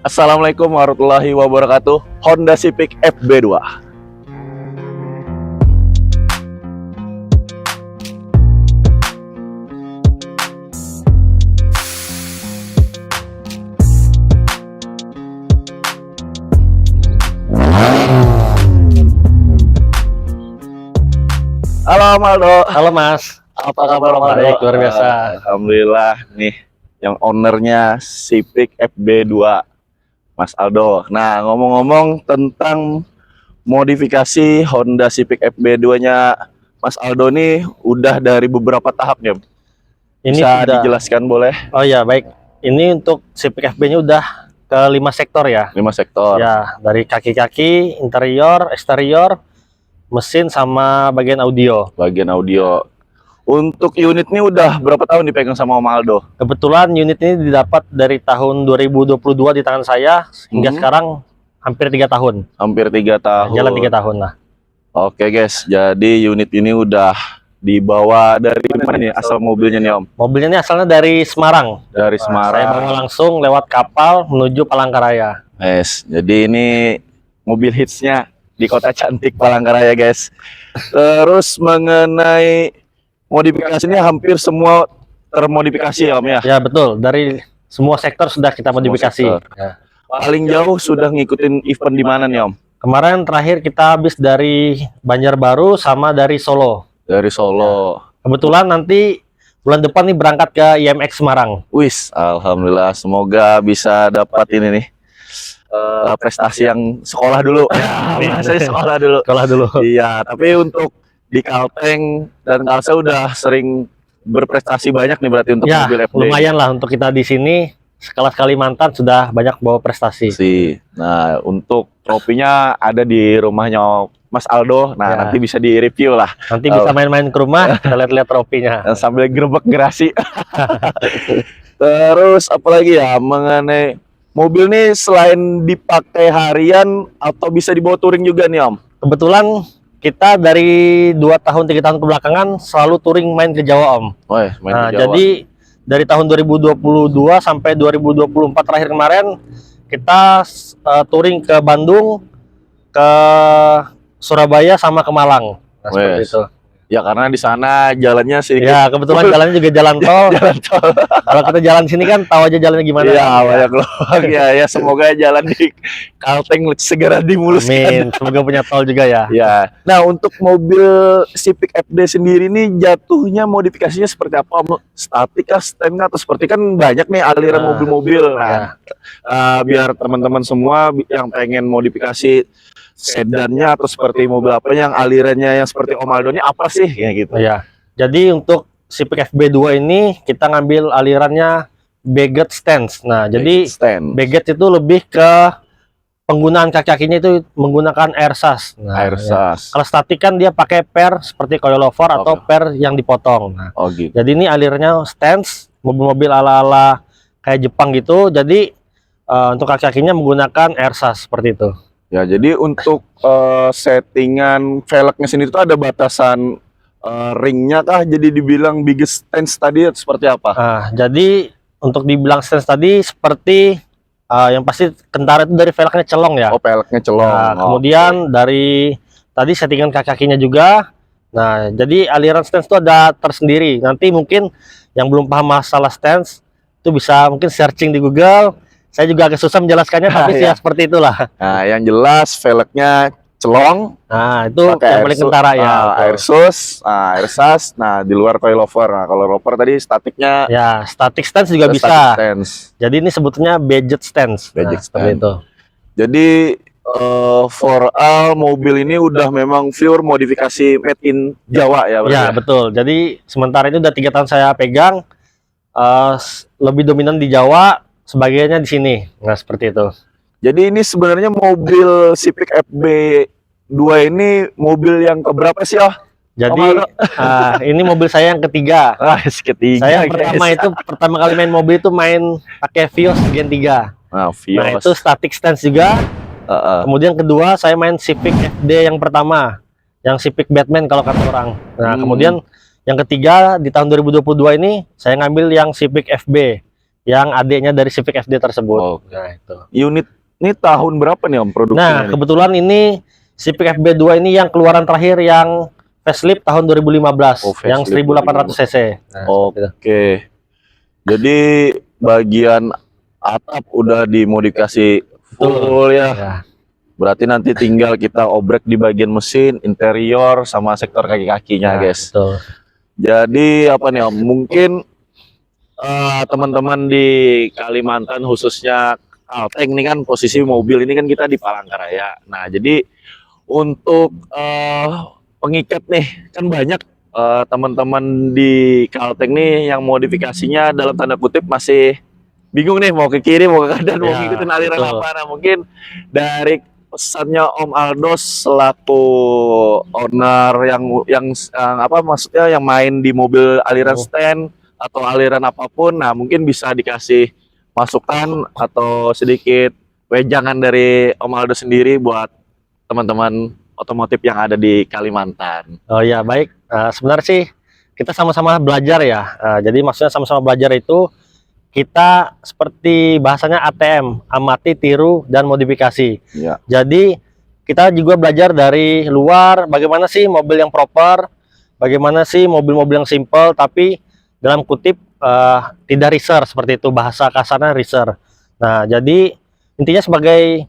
Assalamualaikum warahmatullahi wabarakatuh. Honda Civic FB2. Halo Maldo. Halo Mas, Apa kabar Maldo? baik luar biasa. Alhamdulillah nih yang ownernya Civic FB2, Mas Aldo. Nah, ngomong-ngomong tentang modifikasi Honda Civic FB2-nya Mas Aldo nih udah dari beberapa tahapnya. Ini Bisa sudah. dijelaskan boleh? Oh ya baik. Ini untuk Civic FB-nya udah ke 5 sektor ya. 5 sektor. Ya dari kaki-kaki, interior, eksterior, mesin sama bagian audio. Bagian audio. Untuk unit ini udah berapa tahun dipegang sama Om Aldo? Kebetulan unit ini didapat dari tahun 2022 di tangan saya hingga sekarang hampir 3 tahun. Hampir 3 tahun. Jalan 3 tahun lah. Oke guys, jadi unit ini udah dibawa dari mana nih asal mobilnya nih Om? Mobilnya ini asalnya dari Semarang. Dari Saya Semarang. bawa langsung lewat kapal menuju Palangkaraya. Guys, jadi ini mobil hitsnya di kota cantik Palangkaraya guys. Terus mengenai modifikasinya hampir semua termodifikasi ya Om ya? Ya betul, dari semua sektor sudah kita modifikasi. sektor. Ya. Paling jauh sudah ngikutin event di mana nih Om? Kemarin terakhir kita habis dari Banjarbaru sama dari Solo. Dari Solo. Kebetulan nanti bulan depan nih berangkat ke IMX Semarang. Wis, alhamdulillah semoga bisa dapat ini nih prestasi yang sekolah dulu. Ya, saya sekolah dulu. Sekolah dulu. Iya, tapi untuk di Kalteng dan Kalsel udah sering berprestasi banyak nih berarti untuk Ya, mobil FD. lumayan lah untuk kita di sini. Sekelas Kalimantan sudah banyak bawa prestasi. Nah, untuk trofinya ada di rumahnya Mas Aldo. Nah, Ya. nanti bisa di-review lah. Nanti bisa main-main ke rumah, kita lihat-lihat trofinya. Sambil gerebek gerasi. Terus apalagi ya mengenai mobil nih selain dipakai harian atau bisa dibawa touring juga nih Om? Kebetulan kita dari 2 tahun 3 tahun kebelakangan selalu touring main ke Jawa Om. Oh ya, main Nah, ke Jawa. jadi dari tahun 2022 sampai 2024 terakhir kemarin kita touring ke Bandung, ke Surabaya sama ke Malang. Nah, seperti Wes. itu. Ya karena di sana jalannya sedikit Ya, kebetulan jalannya juga jalan tol. jalan tol. Kalau kita jalan sini kan tahu aja jalannya gimana. Iya, kan? banyak lubang ya. Ya semoga jalan di Kalteng segera dimuluskan. Amin. Semoga punya tol juga ya. Ya. Nah, untuk mobil Civic FD sendiri ini jatuhnya modifikasinya seperti apa? Om? Statik kah, stand kah, atau seperti kan banyak nih aliran Nah, mobil-mobil. Nah, ya. biar teman-teman semua yang pengen modifikasi sedannya atau seperti mobil apa yang alirannya yang seperti Om Aldo ini apa sih kayak gitu? Ya. Jadi untuk Civic FB2 ini kita ngambil alirannya Baguette stance. Nah, jadi stand Baguette itu lebih ke penggunaan kaki-kakinya itu menggunakan airsas. Nah, air ya. sas. Kalau statik kan dia pakai per seperti coilover atau Oke. per yang dipotong. Nah, Oh gitu. jadi ini alirannya stance, mobil-mobil ala-ala kayak Jepang gitu. Jadi untuk kaki-kakinya menggunakan airsas seperti itu. Ya, jadi untuk settingan velgnya sendiri itu ada batasan ringnya kah? Jadi dibilang biggest stance tadi atau seperti apa? Nah, jadi untuk dibilang stance tadi seperti yang pasti kentara itu dari velgnya celong ya. Oh, velgnya celong. Nah, Oh, kemudian dari tadi settingan kaki-kakinya juga. Nah, jadi aliran stance itu ada tersendiri. Nanti mungkin yang belum paham masalah stance itu bisa mungkin searching di Google. Saya juga agak susah menjelaskannya, tapi Iya. ya seperti itulah. Nah, yang jelas velgnya celong, Nah, itu pakai yang paling kentara ya. betul. air sus, air sas. Nah, di luar coilover. Nah, kalau coilover tadi statiknya Ya, static stance juga static bisa. stance. Jadi ini sebetulnya Baguette stance. Baguette Seperti stance. itu. Jadi for all mobil ini udah memang pure modifikasi made in Jawa ya, berarti Ya, betul. Jadi sementara ini udah 3 tahun saya pegang, lebih dominan di Jawa, sebagainya di sini. Nah, seperti itu. Jadi ini sebenarnya mobil Civic FB2 ini mobil yang keberapa sih oh? Jadi ini mobil saya yang ketiga. Ketiga. Saya pertama kali main mobil itu main pakai Vios Gen 3. Nah, Nah, itu static stance juga. Kemudian kedua saya main Civic FD yang pertama, yang Civic Batman kalau kata orang. Nah, kemudian yang ketiga di tahun 2022 ini saya ngambil yang Civic FB yang adiknya dari Civic FD tersebut. Oke. Nah, itu. Unit ini tahun berapa nih Om produksinya? Nah, nih? kebetulan ini Civic FB2 ini yang keluaran terakhir yang facelift tahun 2015, Oh, yang facelift 1800 cc. Nah, seperti itu. Oke. Jadi bagian atap udah dimodifikasi full ya. Ya. Berarti nanti tinggal kita obrek di bagian mesin, interior, sama sektor kaki-kakinya, Nah, guys. betul. Jadi apa nih Om? Mungkin teman-teman di Kalimantan khususnya Kalteng nih kan posisi mobil ini kan kita di Palangkaraya. Nah, jadi untuk pengikat nih kan banyak teman-teman di Kalteng nih yang modifikasinya dalam tanda kutip masih bingung nih mau ke kiri mau ke kanan mau Ya, ngikutin aliran betul. apa. Nah, mungkin dari pesannya Om Aldo selaku owner yang apa maksudnya yang main di mobil aliran stand atau aliran apapun, nah mungkin bisa dikasih masukan atau sedikit wejangan dari Om Aldo sendiri buat teman-teman otomotif yang ada di Kalimantan. Oh ya, baik. Sebenarnya sih kita sama-sama belajar ya. Jadi maksudnya sama-sama belajar itu kita seperti bahasanya ATM, amati, tiru, dan modifikasi. Ya. Jadi kita juga belajar dari luar bagaimana sih mobil yang proper, bagaimana sih mobil-mobil yang simple tapi dalam kutip tidak racer, seperti itu bahasa kasarnya racer. Nah, jadi intinya sebagai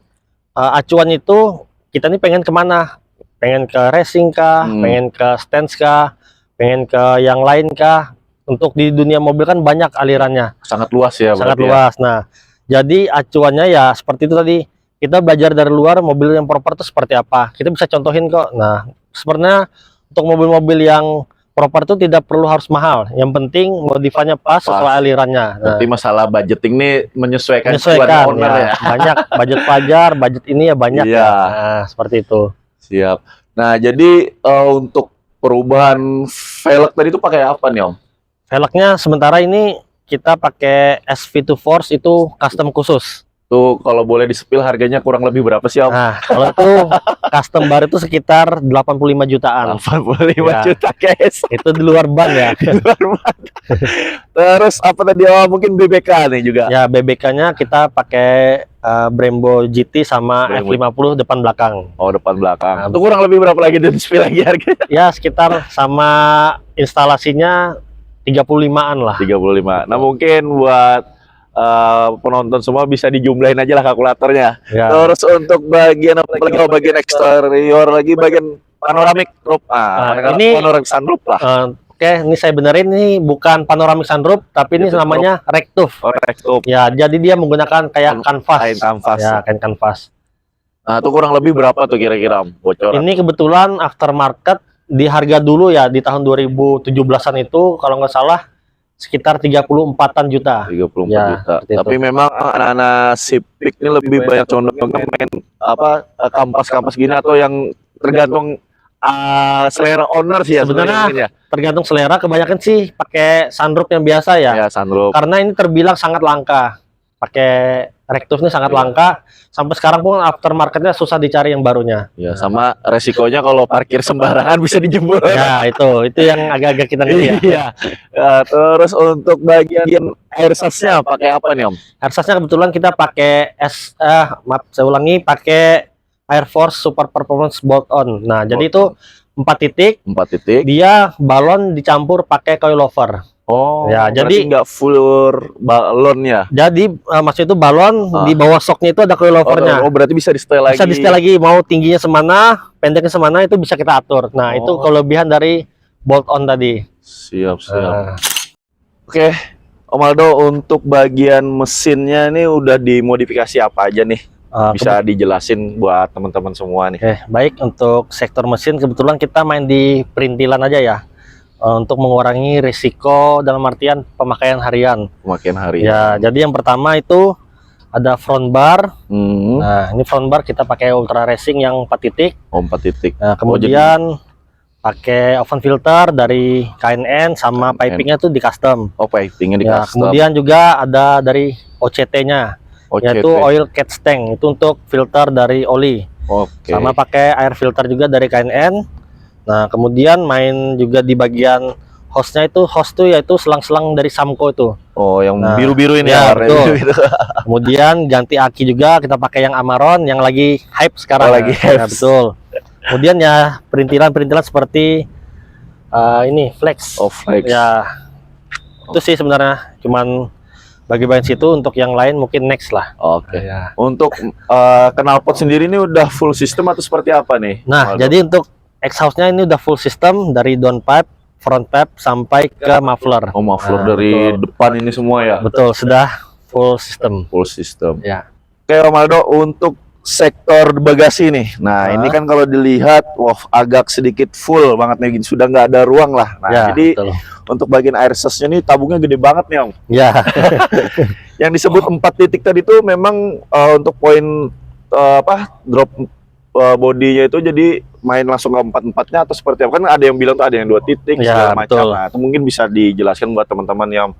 acuan itu kita ini pengen kemana? Pengen ke racing kah? Pengen ke stance kah? Pengen ke yang lain kah? Untuk di dunia mobil kan banyak alirannya. Sangat luas ya. Sangat berarti luas. Nah, jadi acuannya ya seperti itu tadi. Kita belajar dari luar mobil yang proper itu seperti apa. Kita bisa contohin kok. Nah, sebenarnya untuk mobil-mobil yang proper itu tidak perlu harus mahal. Yang penting modifannya pas sesuai alirannya. Nah, Berarti masalah budgeting ini menyesuaikan menyesuaikan owner ya. ya. Banyak budget pajar, budget ini ya banyak Iya. ya. Nah, seperti itu. Siap. Nah, jadi untuk perubahan velg tadi itu pakai apa nih Om? Velgnya sementara ini kita pakai SV2 Force itu custom khusus. Tuh kalau boleh disepil harganya kurang lebih berapa sih Om? Nah, kalau itu custom bar itu sekitar 85 jutaan. 85 Ya. juta guys. Itu di luar ban ya. Terus apa tadi oh, mungkin BBK nih juga. Ya, BBK-nya kita pakai Brembo GT sama Brembo. F50 depan belakang. Oh, depan belakang. Nah, Itu kurang lebih berapa lagi dan spill lagi harganya? Ya, sekitar sama instalasinya 35-an lah. 35. Nah, mungkin buat penonton semua bisa dijumlahin aja lah kalkulatornya. Ya. Terus untuk bagian apa lagi? Oh, bagian eksterior lagi bagian panoramic roof. Ini panoramic sunroof lah. Oke, ini saya benerin, ini bukan panoramic sunroof, tapi ini Itu namanya rectuf. Oh, roof. Ya, jadi dia menggunakan kayak kanvas. Kain kanvas. Ya, kain kanvas. Nah, itu kurang lebih berapa tuh kira-kira Om? Bocoran. Ini kebetulan aftermarket di harga dulu ya di tahun 2017-an itu kalau nggak salah sekitar 34-an juta. 34 Ya, juta. seperti itu. Tapi memang anak-anak Civic ini lebih banyak condongnya main apa kampas-kampas gini atau yang tergantung selera owner sih ya Sebenarnya mungkin ya. tergantung selera, kebanyakan sih pakai sunroof yang biasa ya. Ya sunroof. Karena ini terbilang sangat langka. Pakai rectuf ini sangat Iya. langka. Sampai sekarang pun aftermarketnya susah dicari yang barunya. Ya sama resikonya kalau parkir sembarangan bisa dijebol. Ya, itu yang agak-agak kita ngeri ya. Iya. Terus untuk bagian air sasnya pakai apa nih Om? Airsasnya kebetulan kita pakai maaf saya ulangi, pakai Air Force Super Performance Bolt On. Nah, jadi itu 4 titik, 4 titik. dia balon dicampur pakai coilover. Oh, Ya, berarti jadi nggak full balon ya? Jadi maksud itu balon di bawah soknya itu ada coilovernya. Oh, berarti bisa di setel lagi. Bisa di setel lagi, mau tingginya semana, pendeknya semana itu bisa kita atur. Nah, itu kelebihan dari bolt on tadi. Siap. Oke, Om Aldo, untuk bagian mesinnya ini udah dimodifikasi apa aja nih? Bisa dijelasin buat teman-teman semua nih. Oke, baik, untuk sektor mesin kebetulan kita main di perintilan aja ya. Untuk mengurangi risiko dalam artian pemakaian harian. Makin hari. Ya, jadi yang pertama itu ada front bar. Nah, ini front bar kita pakai Ultra Racing yang 4 titik. Oh, 4 titik. Nah, kemudian pakai oven filter dari KNN sama pipingnya tuh di custom. Oh, pipingnya di Ya, custom. kemudian juga ada dari OCT-nya, yaitu oil catch tank, itu untuk filter dari oli. Oke. Sama pakai air filter juga dari KNN. Nah, kemudian main juga di bagian host tuh yaitu selang-selang dari Samco itu. Oh, yang Nah, biru-biru ini ya, ya, warnanya betul. biru gitu. Kemudian ganti aki juga, kita pakai yang Amaron yang lagi hype sekarang. Oh, lagi Ya, hype. betul. Kemudian ya perintilan-perintilan seperti ini flex. Oh, flex. Ya, itu sih sebenarnya cuman bagi-bagian situ. Untuk yang lain mungkin next lah. Oke. Ya. Untuk knalpot sendiri ini udah full system atau seperti apa nih? Nah, Waldo? jadi untuk exhaustnya ini udah full system dari downpipe, front pipe sampai ke muffler. Oh, muffler Nah, dari betul. depan ini semua ya? Betul, sudah full system. Full system. Ya. Oke, Om Aldo, untuk sektor bagasi nih. Nah, ini kan kalau dilihat, wah, agak sedikit full banget nih, gini. Sudah nggak ada ruang lah. Nah, Ya, jadi betul. untuk bagian air susnya nih tabungnya gede banget nih, Om. Ya. Yang disebut 4 titik tadi itu memang untuk poin drop bodinya itu jadi main langsung ke 4-4-nya atau seperti apa? Kan ada yang bilang tuh ada yang 2 titik Ya, segala macam. betul. Nah, itu mungkin bisa dijelaskan buat teman-teman yang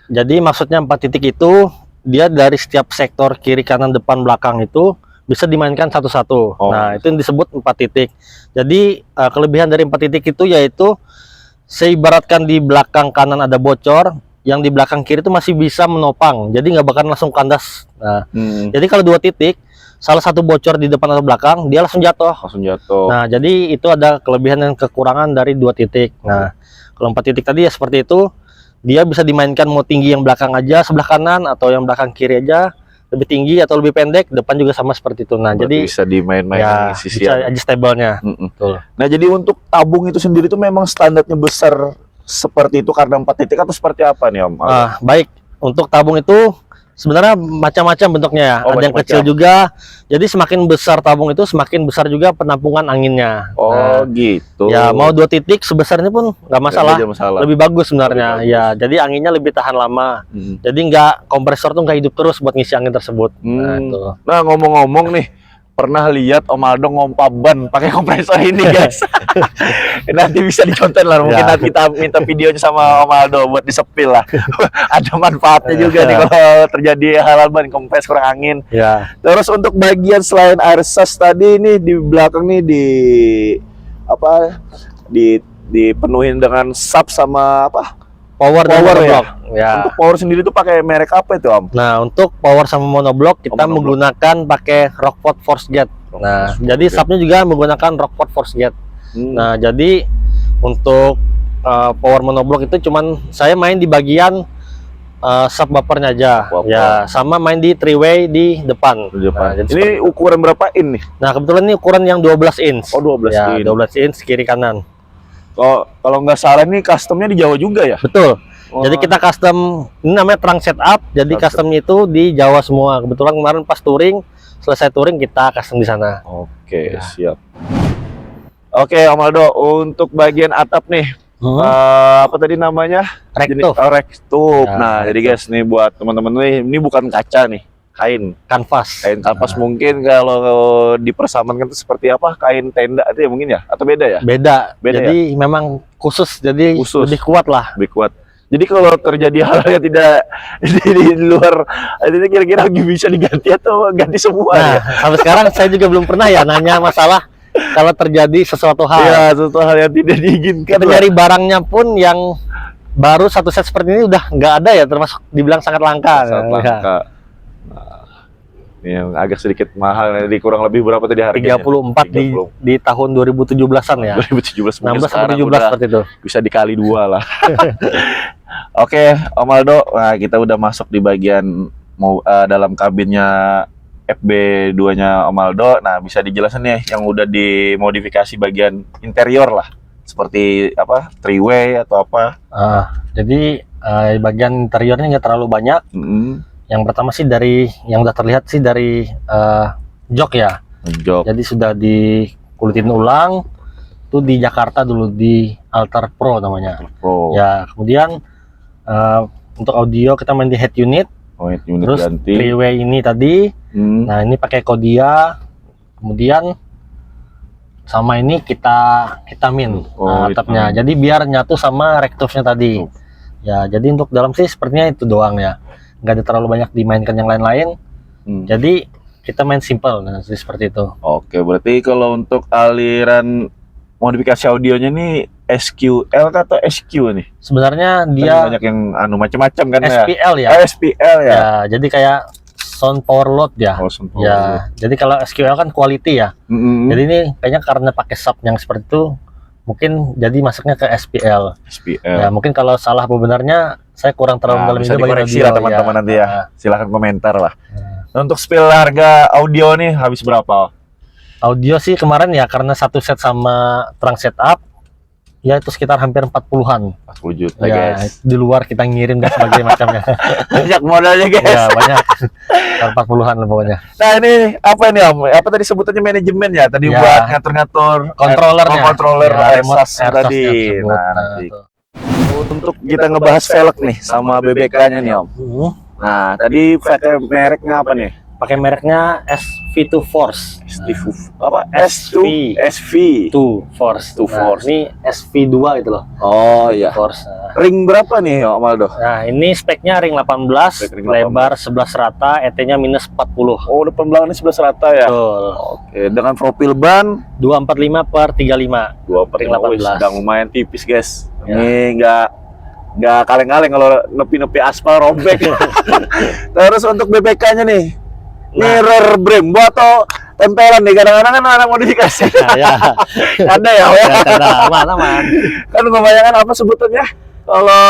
Jadi maksudnya 4 titik itu dia dari setiap sektor kiri, kanan, depan, belakang itu bisa dimainkan satu-satu. Oh. Nah, itu yang disebut 4 titik. Jadi kelebihan dari 4 titik itu yaitu seibaratkan di belakang kanan ada bocor, yang di belakang kiri itu masih bisa menopang. Jadi nggak bakal langsung kandas. Nah, jadi kalau 2 titik, salah satu bocor di depan atau belakang, dia langsung jatuh. langsung jatuh. Nah, jadi itu ada kelebihan dan kekurangan dari 2 titik. Nah, kalau 4 titik tadi ya seperti itu, dia bisa dimainkan mau tinggi yang belakang aja sebelah kanan atau yang belakang kiri aja, lebih tinggi atau lebih pendek, depan juga sama seperti itu. Nah, Berarti jadi bisa dimain-main ya sisi bisa adjustable-nya. Betul. Nah, jadi untuk tabung itu sendiri tuh memang standarnya besar seperti itu karena 4 titik atau seperti apa nih, Om? Baik, untuk tabung itu sebenarnya macam-macam bentuknya ya. Oh, ada yang macam-macam. kecil juga. Jadi semakin besar tabung itu semakin besar juga penampungan anginnya. Oh, Nah, gitu. ya mau 2 titik sebesar ini pun nggak masalah. Nggak ada masalah. Lebih bagus sebenarnya. Lebih bagus. Ya, jadi anginnya lebih tahan lama. Hmm. Jadi nggak kompresor tuh nggak hidup terus buat ngisi angin tersebut. Nah, Hmm. itu. Nah, ngomong-ngomong nih, pernah lihat Om Aldo ngompa ban pakai kompresor ini, guys. Nanti bisa diconten lah, mungkin Ya. nanti kita minta videonya sama Om Aldo buat disepil lah. Ada manfaatnya juga nih kalau terjadi hal-hal ban kompres kurang angin. Ya. Terus untuk bagian selain air sus tadi ini di belakang nih dipenuhin dengan sub sama apa? Power dan Power ya? monoblok. Ya. Untuk power sendiri tuh pakai merek apa itu, Om? Nah, untuk power sama monoblok kita monoblok. menggunakan pakai Rockford Force Jet. Nah, Force jadi Jet. subnya juga menggunakan Rockford Force Jet. Hmm. Nah, jadi untuk power monoblok itu cuman saya main di bagian sub buffernya aja. Buffer. Ya, sama main di three-way di depan. Di depan. Nah, jadi Ini ukuran berapa in nih? Nah, kebetulan ini ukuran yang 12 inch. Oh, 12 Ya, in. 12 inch kiri kanan. Kalau nggak salah nih customnya di Jawa juga ya? Betul. Oh. Jadi kita custom, ini namanya trunk setup. Jadi customnya itu di Jawa semua. Kebetulan kemarin pas touring, selesai touring kita custom di sana. Oke, Ya. siap. Oke, Om Aldo, untuk bagian atap nih, apa tadi namanya? Recto, Rectube. Ya, Nah, jadi guys, nih buat teman-teman nih, ini bukan kaca nih, kain. kanvas. Kain kanvas mungkin kalau dipersamankan itu seperti apa? Kain tenda itu ya mungkin ya? Atau beda ya? Beda. Beda Jadi memang khusus, jadi Khusus. lebih kuat lah. Lebih kuat. Jadi kalau terjadi hal yang tidak di luar, ini kira-kira bisa diganti atau ganti semua Nah, ya? sampai sekarang saya juga belum pernah ya nanya masalah kalau terjadi sesuatu hal. Ya, sesuatu hal yang tidak diinginkan. Kita lah. nyari barangnya pun yang baru satu set seperti ini udah nggak ada ya, termasuk dibilang sangat langka. Sangat Ya. langka. Nah, ini yang agak sedikit mahal, jadi kurang lebih berapa tadi harganya? 34 di tahun 2017-an ya. 2017 mungkin 16 sampai sekarang 17 udah seperti itu. bisa dikali 2 lah. Oke, Om Aldo, nah kita udah masuk di bagian dalam kabinnya FB2-nya Om Aldo. Nah, bisa dijelasin nih yang udah dimodifikasi bagian interior lah. Seperti apa? Three-way atau apa? Jadi bagian interiornya nggak terlalu banyak. Yang pertama sih dari yang udah terlihat sih dari jok ya. Jok. Jadi sudah dikulitin ulang. Itu di Jakarta dulu di Alter Pro namanya. Pro. Ya, kemudian untuk audio kita main di head unit. Oh, unit Terus ganti. three-way ini tadi. Nah, ini pakai Kodia. Kemudian sama ini kita min atapnya. Jadi biar nyatu sama rectove-nya tadi. Ya, jadi untuk dalam sih sepertinya itu doang ya. Nggak ada terlalu banyak dimainkan yang lain-lain. Jadi kita main simple, nah seperti itu. Oke, berarti kalau untuk aliran modifikasi audionya nih SQL atau SQ nih? Sebenarnya Kan dia banyak yang macam-macam kan ya. SPL ya. SPL ya. Ya, jadi kayak sound power load ya. Oh, sound power Ya, load. jadi kalau SQL kan quality ya. Mm-mm. Jadi ini kayaknya karena pakai sub yang seperti itu, mungkin jadi masuknya ke SPL. SPL. Ya, mungkin kalau salah bebenarnya saya kurang terlalu dalam bisa juga bagi dikoreksi radio, lah teman-teman nanti ya. Nah, Silahkan komentar lah. Nah, untuk spill harga audio nih habis berapa? audio sih kemarin ya karena satu set sama trunk setup ya itu sekitar hampir 40-an. 40 juta Ya, guys. di luar kita ngirim dan sebagainya macamnya. Banyak modalnya guys. Ya, banyak. 40-an lah pokoknya. Nah ini apa nih Om? Apa tadi sebutannya manajemen ya? Tadi Ya. buat ngatur-ngatur Controllernya. controller Ya, remote AirSAS tadi. tersebut. Nah, nanti. Untuk kita ngebahas velg nih sama BBK-nya nih Om. Nah, tadi pakai mereknya apa nih? Pakai mereknya SV2 Force. Apa? S2 SV. 2 Force. 2 Force. Ini SV2 gitu loh. Oh iya. Force. Ring berapa nih Om Aldo? Nah, ini speknya ring 18, Spek ring lebar 11 rata, ET-nya minus 40. Oh, depan belakangnya 11 rata ya. Betul. Oke, dengan profil ban 245 per 35. 2 per Ring 18. 18. Sedang lumayan tipis guys. Ya. Ini nggak kaleng-kaleng kalau nepi-nepi aspal robek. Terus untuk BBK-nya nih, mirror Brembo atau tempelan nih? Kadang-kadang kan anak modifikasi. Ya, Ada ya? ya, aman. Kan kebanyakan apa sebutannya? Kalau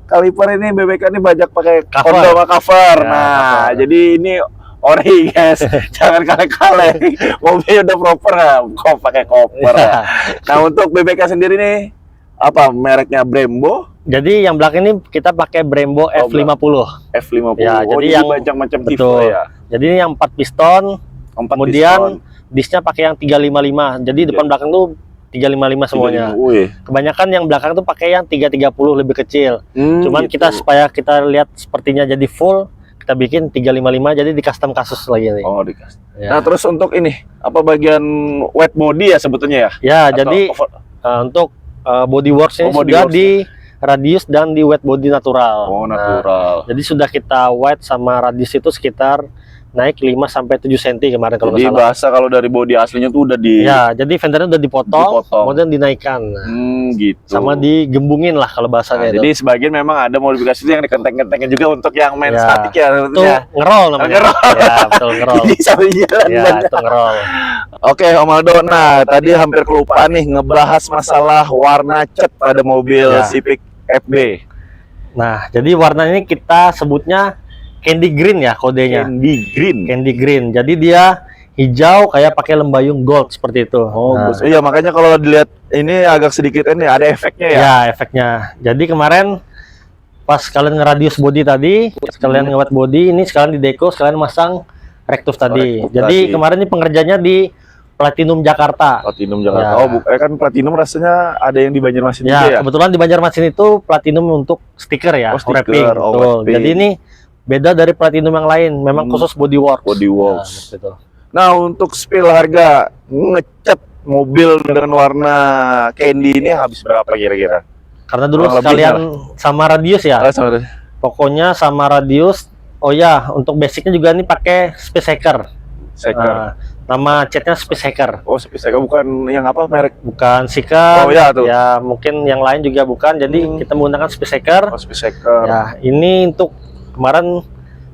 kaliper ini BBK ini banyak pakai Cover. Honda sama cover. Ya, Nah, cover. jadi ini ori guys. Jangan kaleng-kaleng. Mobilnya udah proper kok pakai koper. Ya. Nah, untuk BBK sendiri nih apa mereknya Brembo Jadi yang belakang ini kita pakai Brembo F50. F50. Ya, Oh, jadi yang banyak macam tipe betul. ya. Jadi ini yang 4 piston, 4 kemudian disnya pakai yang 355. Jadi depan belakang tuh 355 semuanya. Wih. Kebanyakan yang belakang tuh pakai yang 330 lebih kecil. Cuman Gitu. kita supaya kita lihat sepertinya jadi full, kita bikin 355 jadi di custom kasus lagi nih. Oh, dikasih. Ya. Nah, terus untuk ini apa bagian wet body ya sebetulnya ya? Ya, Atau jadi untuk bodyworks ini Oh, sudah bodyworks di radius dan di wet body natural. Oh, Nah, natural. jadi sudah kita wet sama radius itu sekitar naik 5 sampai 7 cm kemarin kalau Jadi nggak salah. bahasa kalau dari body aslinya tuh udah di Ya, jadi fendernya udah dipotong, Dipotong. kemudian dinaikkan. Nah, gitu. sama digembungin lah kalau Nah, bahasanya jadi sebagian memang ada modifikasi itu yang dikenteng-kentengin juga untuk yang main Ya. statik ya. itu sebetulnya. ngerol namanya. Ngerol. Ya, betul ngerol. Jadi sambil jalan. Ya, itu ngerol. Oke, Om Aldo. Nah, tadi hampir kelupaan nih ngebahas masalah warna cat pada mobil Ya. Civic FB. Nah, jadi warna ini kita sebutnya candy green ya kodenya. Candy green. Candy green. Jadi dia hijau kayak pakai lembayung gold seperti itu. Oh, Nah, bagus. Iya, makanya kalau dilihat ini agak sedikit ini ada efeknya ya. ya efeknya. Jadi kemarin pas kalian ngeradius body tadi, sekalian nge-wet body, ini sekalian di deco, sekalian masang rectuf tadi. Rectuf Jadi tadi. kemarin ini pengerjanya di Platinum Jakarta. Platinum Jakarta. Ya. Oh, kan Platinum rasanya ada yang di Banjarmasin Ya, juga ya. kebetulan di Banjarmasin itu Platinum untuk stiker ya, Oh, stiker, wrapping. oh, Betul. wrapping. Jadi ini beda dari Platinum yang lain, memang khusus bodyworks. Bodyworks. Ya, gitu. Nah, untuk spill harga ngecat mobil dengan warna candy ini habis berapa kira-kira? Karena dulu Kurang lebih sekalian sama radius ya. Pokoknya sama radius. Oh ya, untuk basicnya juga ini pakai space hacker. Seker. Nama catnya space hacker. Oh, Seker bukan yang apa merek? Bukan Seeker. Oh, ya, tuh. Ya, mungkin yang lain juga bukan. Jadi kita menggunakan space hacker. Oh, Seker. Ya, ini untuk kemarin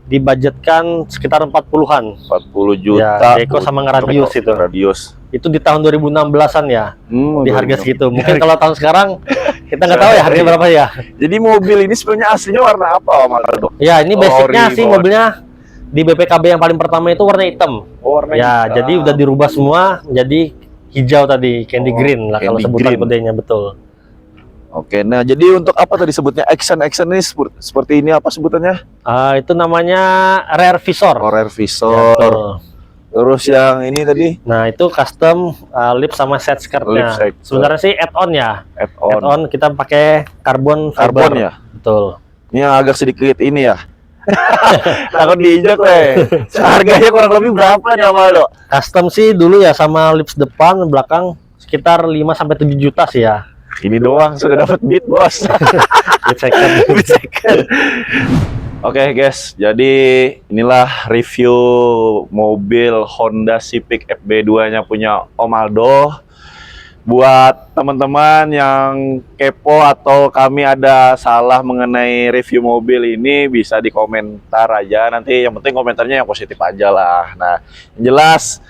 dibudgetkan sekitar 40-an. 40 juta. Ya, deco sama ngeradius itu. Radius. Itu di tahun 2016-an ya. Di harga segitu. Mungkin Iya. kalau tahun sekarang kita nggak tahu ya harganya berapa ya. Jadi mobil ini sebenarnya aslinya warna apa, Om Aldo? Ya, ini basicnya Ori, sih Ori. mobilnya di BPKB yang paling pertama itu warna hitam. Oh, warna Ya, hitam. jadi udah dirubah semua menjadi hijau tadi, candy Oh, green lah kalau candy sebutan green. kodenya, betul. Oke, nah jadi untuk apa tadi sebutnya action ini seperti ini apa sebutannya? Itu namanya rear visor. Rear Ya, visor. betul. Terus yang ini tadi Nah, itu custom lip sama set Lip skirtnya. set. Sebenarnya sih add-on ya. add-on. Add-on kita pakai carbon fiber. Karbon ya. Betul. Ini yang agak sedikit ini ya. Takut diinjak weh. Harganya kurang lebih berapa nih Om Aldo? Custom sih dulu ya sama lips depan, belakang sekitar 5 sampai 7 juta sih ya. Ini doang sudah dapat beat, Bos. Lip second. Beat second. Oke guys, jadi inilah review mobil Honda Civic FB2-nya punya Om Aldo. buat teman-teman yang kepo atau kami ada salah mengenai review mobil ini, bisa di komentar aja. Nanti yang penting komentarnya yang positif aja lah. Nah, yang jelas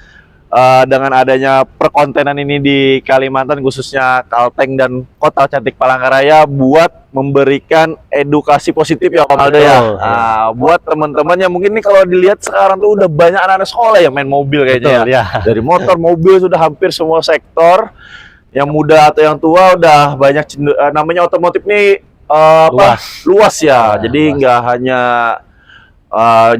dengan adanya perkontenan ini di Kalimantan, khususnya Kalteng dan Kota Cantik Palangkaraya, buat memberikan edukasi positif ya Om Aldo ya. Betul, Nah, buat teman-teman yang mungkin nih, kalau dilihat sekarang tuh udah banyak anak-anak sekolah yang main mobil kayaknya Betul, ya. ya. Dari motor, mobil, sudah hampir semua sektor. Yang muda atau yang tua udah banyak namanya otomotif nih luas ya. Ya, Jadi luas. nggak hanya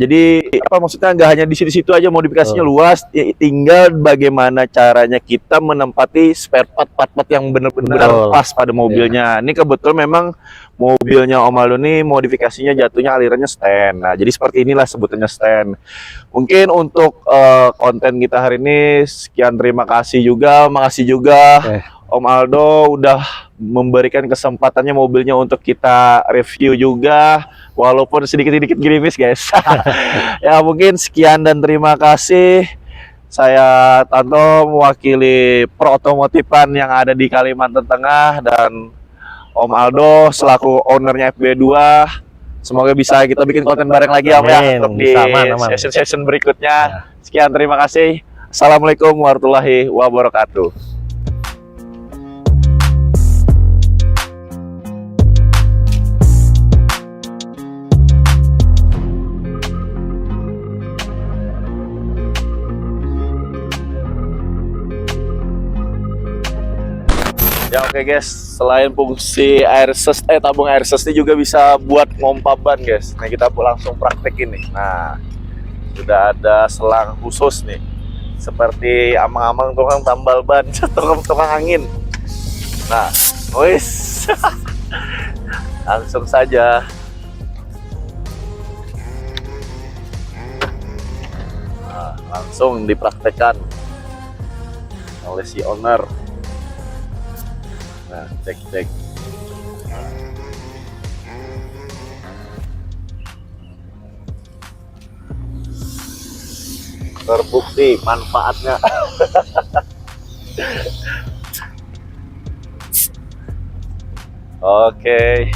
jadi apa maksudnya, nggak hanya di situ-situ aja, modifikasinya luas. Tinggal bagaimana caranya kita menempati spare part yang benar-benar Betul. pas pada mobilnya. Ini kebetulan memang mobilnya Om Aldo nih modifikasinya jatuhnya alirannya stand. Nah, jadi seperti inilah sebutannya stand. Mungkin untuk konten kita hari ini sekian, terima kasih juga, makasih juga Om Aldo udah memberikan kesempatannya mobilnya untuk kita review juga, walaupun sedikit-sedikit gerimis guys. Ya mungkin sekian dan terima kasih. Saya Tanto mewakili perotomotifan yang ada di Kalimantan Tengah, dan Om Aldo selaku ownernya FB2. Semoga bisa kita bikin konten bareng lagi ya Om ya, Amin. untuk di Bisa, aman. session-session berikutnya. Sekian, terima kasih. Assalamualaikum warahmatullahi wabarakatuh. Ya oke guys, selain fungsi tabung air sus ini juga bisa buat ngompa ban guys. Nah, kita langsung praktekin nih. Nah, sudah ada selang khusus nih, seperti amang-amang tukang tambal ban, tukang angin. Nah, wis. Langsung saja. Nah, langsung dipraktekkan oleh si owner. Nah, cek. Terbukti manfaatnya. Oke.